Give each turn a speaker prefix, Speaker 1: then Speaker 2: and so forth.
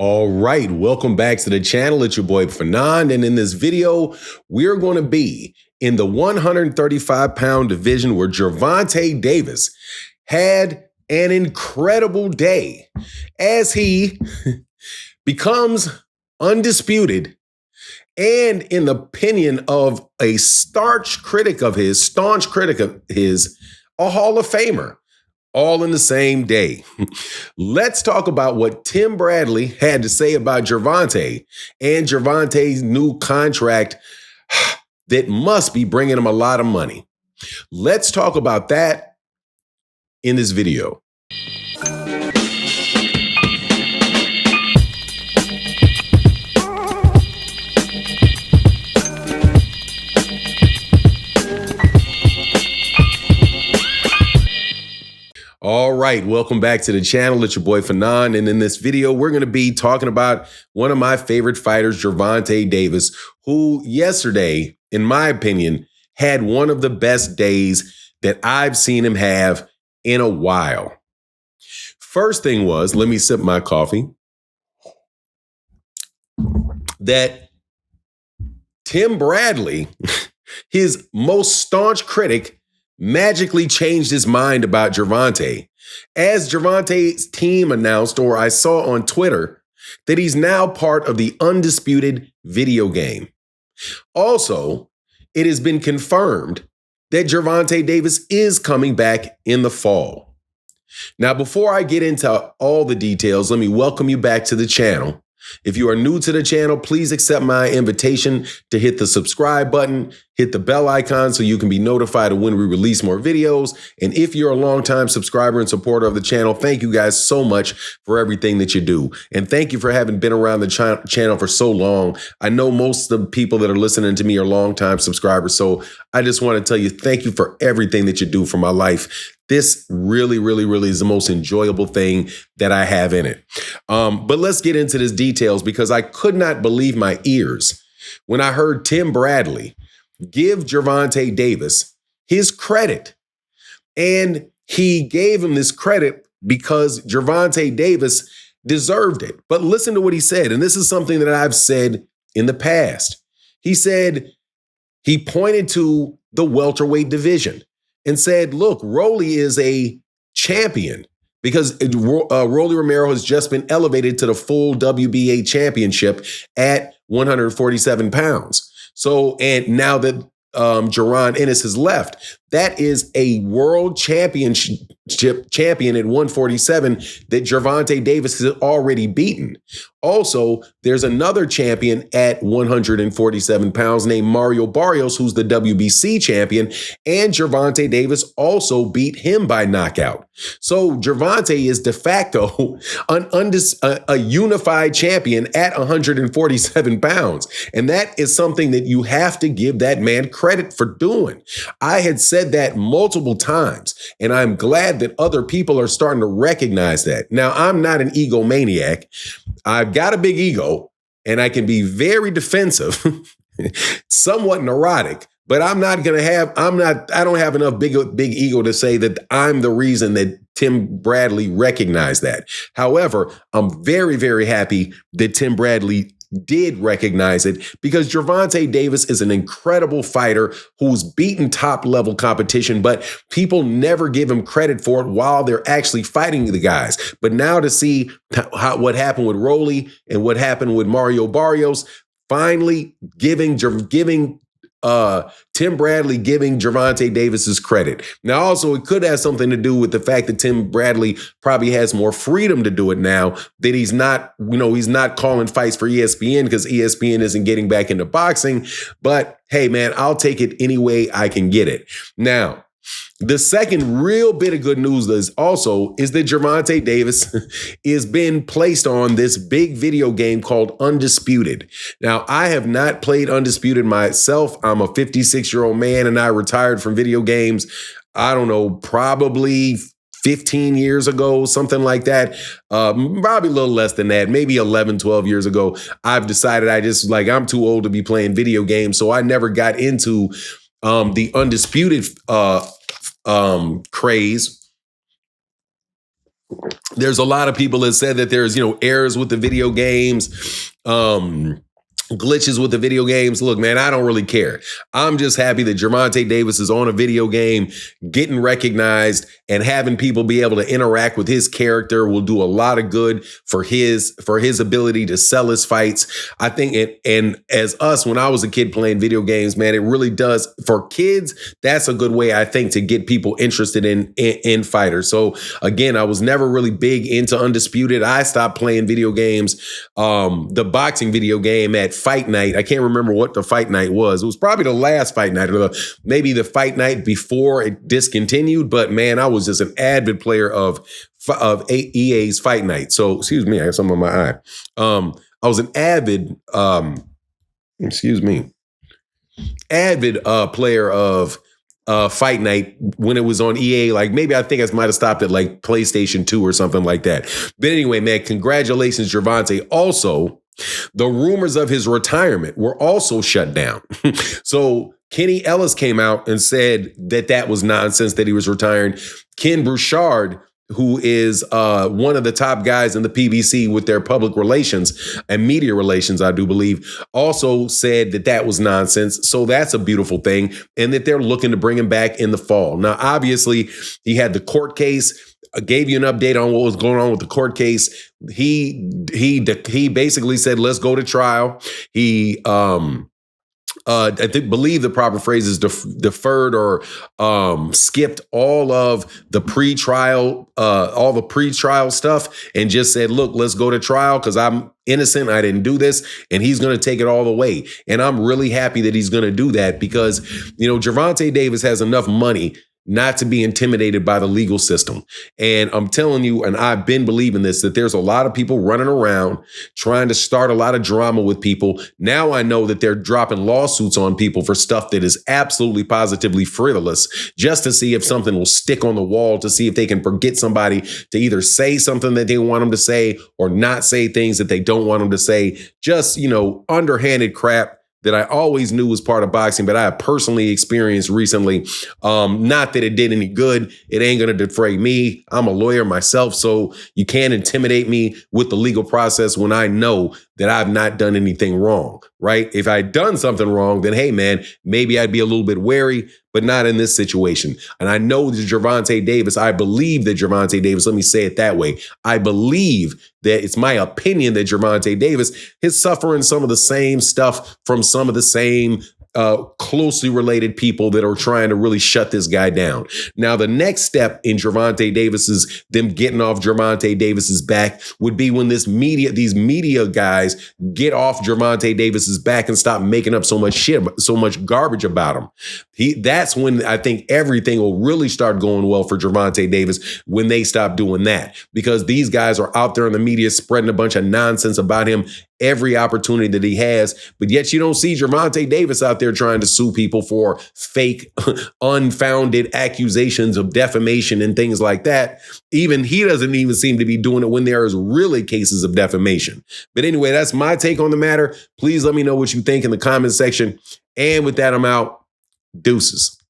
Speaker 1: All right, welcome back to the channel. It's your boy Fernand, and in this video, we're going to be in the 135-pound division where Gervante Davis had an incredible day as he becomes undisputed and, in the opinion of a staunch critic of his, a Hall of Famer. All in the same day. Let's talk about what Tim Bradley had to say about Gervonta and Gervonta's new contract that must be bringing him a lot of money. Let's talk about that in this video. All right, welcome back to the channel. It's your boy Fernand, and in this video, we're going to be talking about one of my favorite fighters, Gervante Davis, who yesterday, in my opinion, had one of the best days that I've seen him have in a while. First thing was, let me sip my coffee, that Tim Bradley, his most staunch critic, magically changed his mind about Gervonta. As Gervonta's team announced, or I saw on Twitter, that he's now part of the Undisputed video game. Also, it has been confirmed that Gervante Davis is coming back in the fall. Now, before I get into all the details, let me welcome you back to the channel. If you are new to the channel, please accept my invitation to hit the subscribe button, hit the bell icon so you can be notified of when we release more videos. And if you're a longtime subscriber and supporter of the channel, thank you guys so much for everything that you do. And thank you for having been around the channel for so long. I know most of the people that are listening to me are longtime subscribers. So I just want to tell you, thank you for everything that you do for my life. This really is the most enjoyable thing that I have in it. But let's get into this details, because I could not believe my ears when I heard Tim Bradley give Gervante Davis his credit. And he gave him this credit because Gervante Davis deserved it. But listen to what he said. And this is something that I've said in the past. He said, he pointed to the welterweight division and said, look, Rolly is a champion because Rolly Romero has just been elevated to the full WBA championship at 147 pounds. So, and now that Jaron Ennis has left, that is a world championship champion at 147 that Gervante Davis has already beaten. Also, there's another champion at 147 pounds named Mario Barrios, who's the WBC champion, and Gervante Davis also beat him by knockout. So Gervante is de facto a unified champion at 147 pounds. And that is something that you have to give that man credit for doing. I had said that multiple times, and I'm glad that other people are starting to recognize that. Now, I'm not an egomaniac. I've got a big ego, and I can be very defensive, somewhat neurotic, but I don't have enough big ego to say that I'm the reason that Tim Bradley recognized that. However, I'm very happy that Tim Bradley did recognize it, because Gervante Davis is an incredible fighter who's beaten top level competition, but people never give him credit for it while they're actually fighting the guys. But now to see what happened with Rolly and what happened with Mario Barrios, finally giving Tim Bradley giving Gervante Davis's credit. Now, also, it could have something to do with the fact that Tim Bradley probably has more freedom to do it now, that he's not calling fights for ESPN because ESPN isn't getting back into boxing. But hey, man, I'll take it any way I can get it. Now, the second real bit of good news is that Gervante Davis is being placed on this big video game called Undisputed. Now, I have not played Undisputed myself. I'm a 56-year-old man, and I retired from video games, I don't know, probably 15 years ago, something like that. Probably a little less than that, maybe 11, 12 years ago. I've decided I'm too old to be playing video games, so I never got into the Undisputed craze. there's a lot of people that said that there's, errors with the video games, glitches with the video games. Look, man, I don't really care. I'm just happy that Gervonta Davis is on a video game, getting recognized, and having people be able to interact with his character will do a lot of good for his ability to sell his fights. I think and as us, when I was a kid playing video games, man, it really does for kids. That's a good way, I think, to get people interested in fighters. So again, I was never really big into Undisputed. I stopped playing video games. The boxing video game at Fight Night, I can't remember what the Fight Night was. It was probably the last Fight Night, or maybe the Fight Night before it discontinued. But man, I was just an avid player of EA's Fight Night. So, excuse me, I have something on my eye. I was an avid, player of Fight Night when it was on EA. Like maybe I think I might have stopped at like PlayStation 2 or something like that. But anyway, man, congratulations, Gervonta. Also, the rumors of his retirement were also shut down. So Kenny Ellis came out and said that was nonsense, that he was retiring. Ken Bouchard, who is one of the top guys in the PBC with their public relations and media relations, I do believe, also said that was nonsense. So that's a beautiful thing, and that they're looking to bring him back in the fall. Now, obviously, he had the court case. I gave you an update on what was going on with the court case. He basically said, let's go to trial. He I believe the proper phrase is deferred or skipped all of the pretrial stuff, and just said, look, let's go to trial because I'm innocent. I didn't do this. And he's going to take it all the way. And I'm really happy that he's going to do that because, Gervonta Davis has enough money not to be intimidated by the legal system. And I'm telling you, and I've been believing this, that there's a lot of people running around trying to start a lot of drama with people. Now I know that they're dropping lawsuits on people for stuff that is absolutely positively frivolous, just to see if something will stick on the wall, to see if they can get somebody to either say something that they want them to say or not say things that they don't want them to say. Just, underhanded crap that I always knew was part of boxing, but I have personally experienced recently. Not that it did any good. It ain't going to defray me. I'm a lawyer myself, so you can't intimidate me with the legal process when I know that I've not done anything wrong, right? If I'd done something wrong, then hey, man, maybe I'd be a little bit wary, but not in this situation. And I know that Gervonta Davis, I believe that Gervonta Davis, let me say it that way, I believe that it's my opinion that Gervonta Davis is suffering some of the same stuff from some of the same closely related people that are trying to really shut this guy down. Now, the next step in them getting off Gervonta Davis's back would be when these media guys get off Gervonta Davis's back and stop making up so much shit, so much garbage about him. That's when I think everything will really start going well for Gervonta Davis, when they stop doing that, because these guys are out there in the media spreading a bunch of nonsense about him every opportunity that he has. But yet you don't see Gervonta Davis out there trying to sue people for fake, unfounded accusations of defamation and things like that. Even he doesn't even seem to be doing it when there is really cases of defamation. But anyway, that's my take on the matter. Please let me know what you think in the comment section. And with that, I'm out. Deuces.